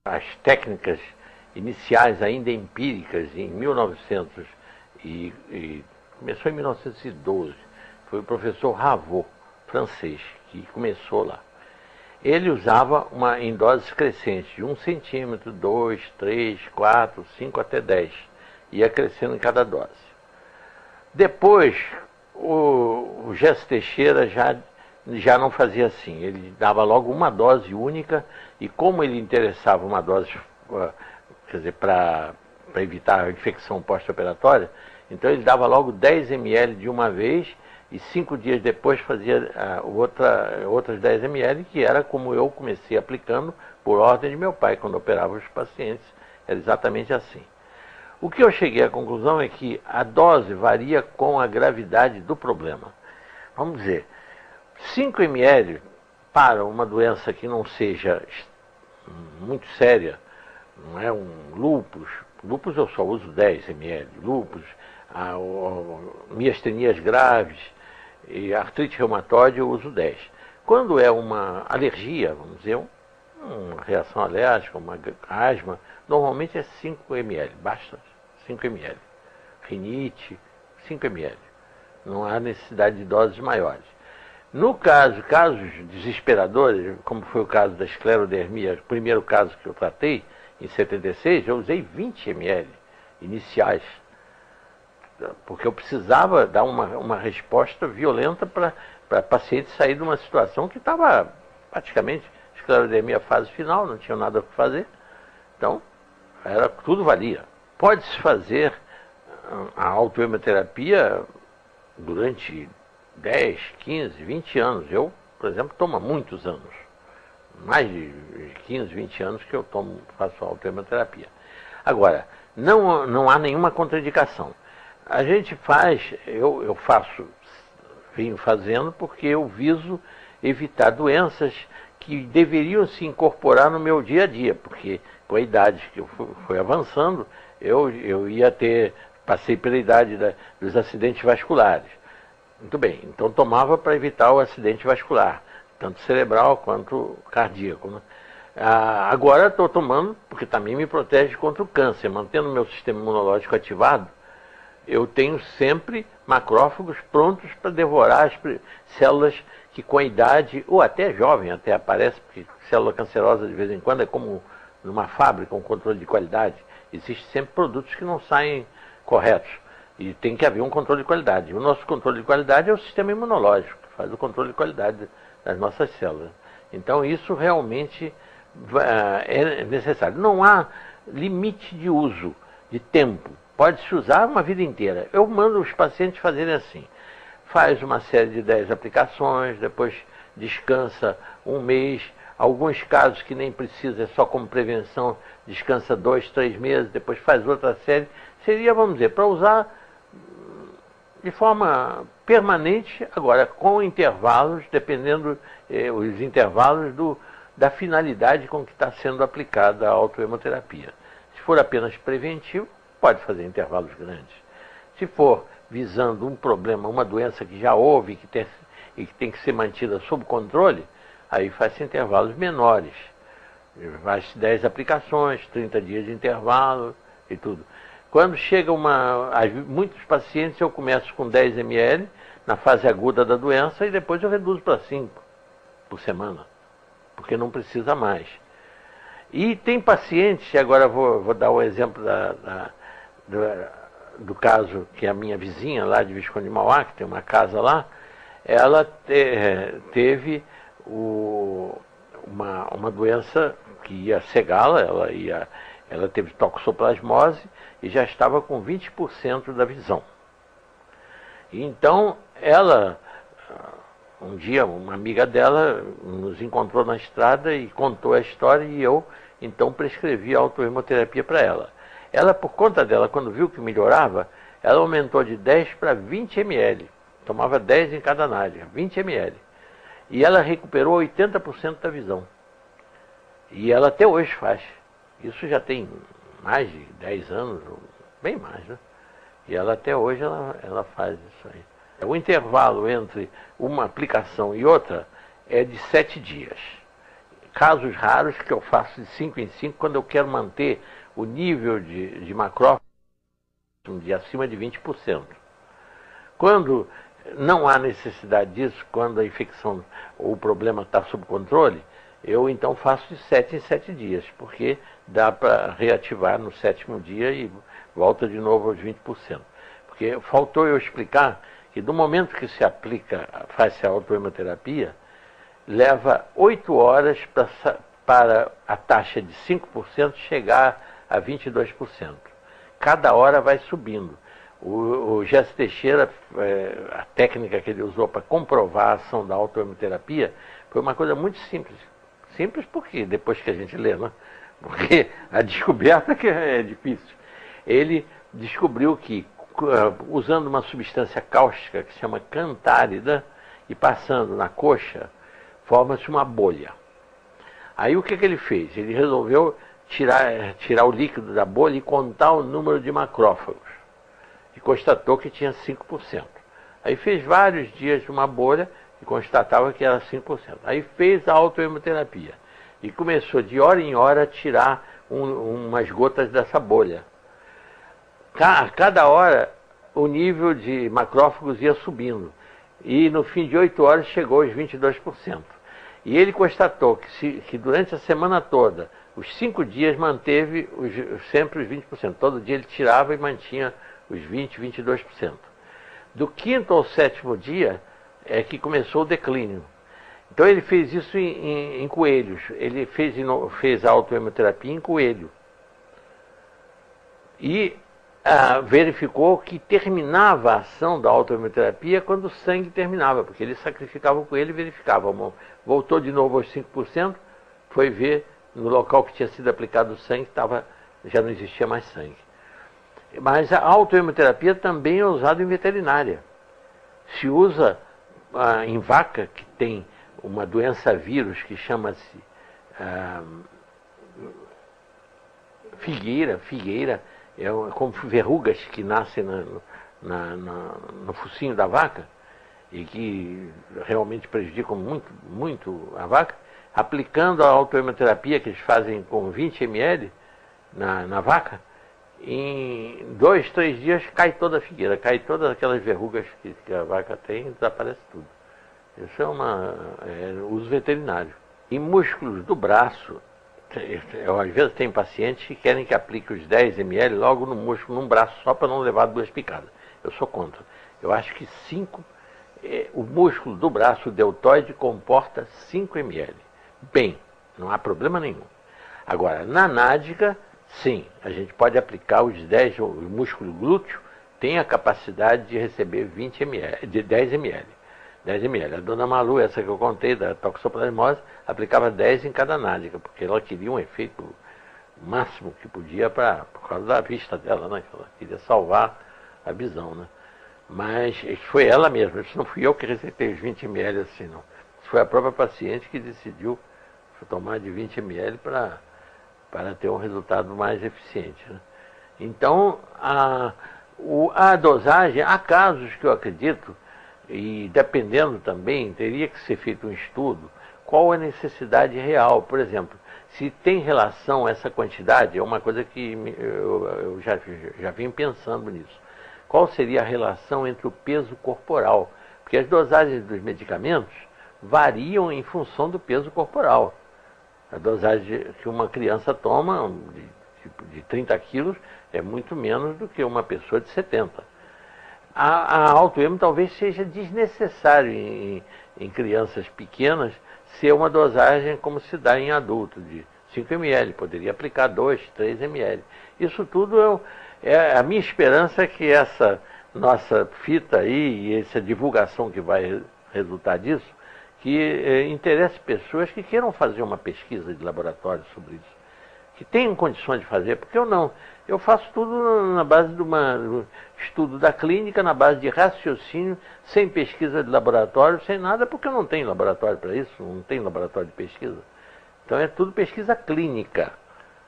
as técnicas iniciais ainda empíricas em 1900 e começou em 1912. Foi o professor Ravoux, francês, que começou lá. Ele usava em doses crescentes, de 1 centímetro, 2, 3, 4, 5 até 10. Ia crescendo em cada dose. Depois, o Gesso Teixeira já não fazia assim. Ele dava logo uma dose única e como ele interessava uma dose, quer dizer, para evitar a infecção pós-operatória, então ele dava logo 10 ml de uma vez e 5 dias depois fazia outras 10 ml, que era como eu comecei aplicando por ordem de meu pai, quando operava os pacientes. Era exatamente assim. O que eu cheguei à conclusão é que a dose varia com a gravidade do problema. Vamos dizer, 5 ml para uma doença que não seja muito séria, não é um lúpus. Lúpus eu só uso 10 ml. Lúpus, miastenias graves e artrite reumatoide eu uso 10. Quando é uma alergia, vamos dizer, uma reação alérgica, uma asma, normalmente é 5 ml, basta 5 ml. Rinite, 5 ml. Não há necessidade de doses maiores. No casos desesperadores, como foi o caso da esclerodermia, o primeiro caso que eu tratei, em 76, eu usei 20 ml iniciais, porque eu precisava dar uma resposta violenta para a paciente sair de uma situação que estava praticamente esclerodermia fase final, não tinha nada para fazer. Então, tudo valia. Pode-se fazer a autohemoterapia durante 10, 15, 20 anos. Eu, por exemplo, tomo há muitos anos. Mais de 15, 20 anos que eu faço autohemoterapia. Agora, não há nenhuma contraindicação. A gente eu venho fazendo porque eu viso evitar doenças que deveriam se incorporar no meu dia a dia, porque com a idade que eu fui avançando, eu passei pela idade dos acidentes vasculares. Muito bem, então tomava para evitar o acidente vascular, tanto cerebral quanto cardíaco, né? Agora estou tomando porque também me protege contra o câncer, mantendo meu sistema imunológico ativado. Eu tenho sempre macrófagos prontos para devorar as células que com a idade, ou até jovem, até aparece, porque célula cancerosa de vez em quando é como numa fábrica, um controle de qualidade. Existem sempre produtos que não saem corretos. E tem que haver um controle de qualidade. O nosso controle de qualidade é o sistema imunológico, que faz o controle de qualidade das nossas células. Então isso realmente é necessário. Não há limite de uso, de tempo. Pode-se usar uma vida inteira. Eu mando os pacientes fazerem assim. Faz uma série de 10 aplicações, depois descansa um mês. Alguns casos que nem precisa, é só como prevenção, descansa 2, 3 meses, depois faz outra série. Seria, vamos dizer, para usar de forma permanente, agora com intervalos, dependendo os intervalos da finalidade com que está sendo aplicada a autohemoterapia. Se for apenas preventivo, pode fazer intervalos grandes. Se for visando um problema, uma doença que já houve e que tem que ser mantida sob controle, aí faz intervalos menores. Faz 10 aplicações, 30 dias de intervalo e tudo. Quando chega muitos pacientes eu começo com 10 ml na fase aguda da doença e depois eu reduzo para 5 por semana, porque não precisa mais. E tem pacientes, agora vou dar o exemplo do caso que a minha vizinha lá de Visconde de Mauá, que tem uma casa lá, ela teve uma doença que ia cegá-la, ela teve toxoplasmose e já estava com 20% da visão. E então um dia uma amiga dela nos encontrou na estrada e contou a história e eu então prescrevi a autohemoterapia para ela. Ela, por conta dela, quando viu que melhorava, ela aumentou de 10 para 20 ml. Tomava 10 em cada náusea, 20 ml. E ela recuperou 80% da visão. E ela até hoje faz. Isso já tem mais de 10 anos, bem mais, né? E ela até hoje ela faz isso aí. O intervalo entre uma aplicação e outra é de 7 dias. casos raros que eu faço de 5 em 5 quando eu quero manter o nível de macrófagos de acima de 20%. Quando não há necessidade disso, quando a infecção ou o problema está sob controle, eu então faço de 7 em 7 dias, porque dá para reativar no 7º dia e volta de novo aos 20%. Porque faltou eu explicar que do momento que se aplica, faz-se a autohemoterapia, leva 8 horas para a taxa de 5% chegar a 22%. Cada hora vai subindo. O Jesse Teixeira, a técnica que ele usou para comprovar a ação da autohemoterapia, foi uma coisa muito simples. Simples porque depois que a gente lê, né? Porque a descoberta que é difícil. Ele descobriu que, usando uma substância cáustica que se chama cantárida, e passando na coxa, forma-se uma bolha. Aí o que ele fez? Ele resolveu tirar o líquido da bolha e contar o número de macrófagos. E constatou que tinha 5%. Aí fez vários dias de uma bolha e constatava que era 5%. Aí fez a autohemoterapia e começou de hora em hora a tirar umas gotas dessa bolha. A cada hora o nível de macrófagos ia subindo e no fim de 8 horas chegou aos 22%. E ele constatou que durante a semana toda, os 5 dias manteve sempre os 20%. Todo dia ele tirava e mantinha os 20%, 22%. Do 5º ao 7º dia é que começou o declínio. Então ele fez isso em coelhos. Ele fez a autohemoterapia em coelho. E verificou que terminava a ação da autohemoterapia quando o sangue terminava, porque ele sacrificava o coelho e verificava. Voltou de novo aos 5%, foi ver no local que tinha sido aplicado o sangue, já não existia mais sangue. Mas a autohemoterapia também é usada em veterinária. Se usa em vaca que tem uma doença vírus que chama-se figueira, como verrugas que nascem no focinho da vaca e que realmente prejudicam muito, muito a vaca. Aplicando a autohemoterapia que eles fazem com 20 ml na vaca, em 2, 3 dias cai toda a figueira, cai todas aquelas verrugas que a vaca tem e desaparece tudo. Isso é uso veterinário. Em músculos do braço, eu às vezes tenho pacientes que querem que aplique os 10 ml logo no músculo, num braço, só para não levar 2 picadas. Eu sou contra. Eu acho que o músculo do braço deltoide comporta 5 ml. Bem, não há problema nenhum. Agora, na nádiga, sim, a gente pode aplicar os 10, o músculo glúteo tem a capacidade de receber 20 ml, de 10 ml. 10 ml. A dona Malu, essa que eu contei, da toxoplasmose, aplicava 10 em cada nádiga, porque ela queria um efeito máximo que podia por causa da vista dela, né? Ela queria salvar a visão, né? Mas foi ela mesma, isso não fui eu que receitei os 20 ml assim, não. Foi a própria paciente que decidiu tomar de 20 ml para ter um resultado mais eficiente, né? Então, a dosagem, há casos que eu acredito, e dependendo também, teria que ser feito um estudo, qual a necessidade real. Por exemplo, se tem relação essa quantidade, é uma coisa que eu já vim pensando nisso. Qual seria a relação entre o peso corporal? Porque as dosagens dos medicamentos variam em função do peso corporal. A dosagem que uma criança toma de 30 quilos é muito menos do que uma pessoa de 70. A autohemo talvez seja desnecessário em crianças pequenas ser uma dosagem como se dá em adulto, de 5 ml. Poderia aplicar 2, 3 ml. Isso tudo a minha esperança é que essa nossa fita aí e essa divulgação que vai resultar disso, que interesse pessoas que queiram fazer uma pesquisa de laboratório sobre isso, que tenham condições de fazer, porque eu não. Eu faço tudo na base de um estudo da clínica, na base de raciocínio, sem pesquisa de laboratório, sem nada, porque eu não tenho laboratório para isso, não tenho laboratório de pesquisa. Então é tudo pesquisa clínica,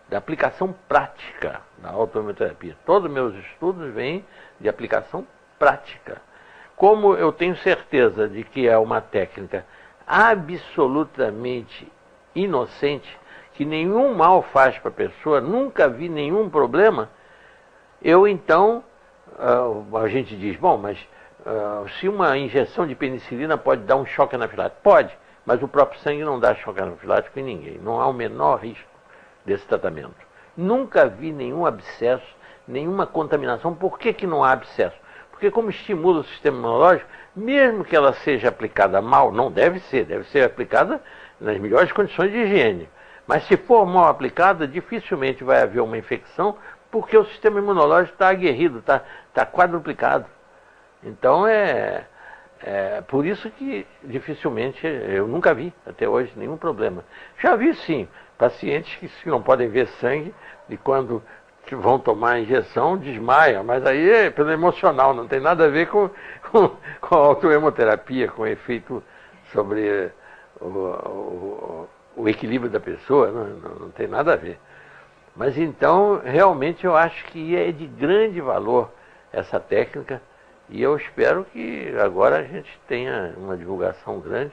da aplicação prática da autohemoterapia. Todos os meus estudos vêm de aplicação prática. Como eu tenho certeza de que é uma técnica absolutamente inocente, que nenhum mal faz para a pessoa, nunca vi nenhum problema, eu então, a gente diz, bom, mas se uma injeção de penicilina pode dar um choque anafilático? Pode, mas o próprio sangue não dá choque anafilático em ninguém, não há o menor risco desse tratamento. Nunca vi nenhum abscesso, nenhuma contaminação. Por que que não há abscesso? Porque como estimula o sistema imunológico, mesmo que ela seja aplicada mal, não deve ser aplicada nas melhores condições de higiene. Mas se for mal aplicada, dificilmente vai haver uma infecção, porque o sistema imunológico está aguerrido, está quadruplicado. Então é por isso que dificilmente, eu nunca vi até hoje nenhum problema. Já vi sim, pacientes que não podem ver sangue e quando vão tomar a injeção desmaia, mas aí é pelo emocional, não tem nada a ver com a autohemoterapia, com o efeito sobre o equilíbrio da pessoa, não tem nada a ver. Mas então, realmente eu acho que é de grande valor essa técnica e eu espero que agora a gente tenha uma divulgação grande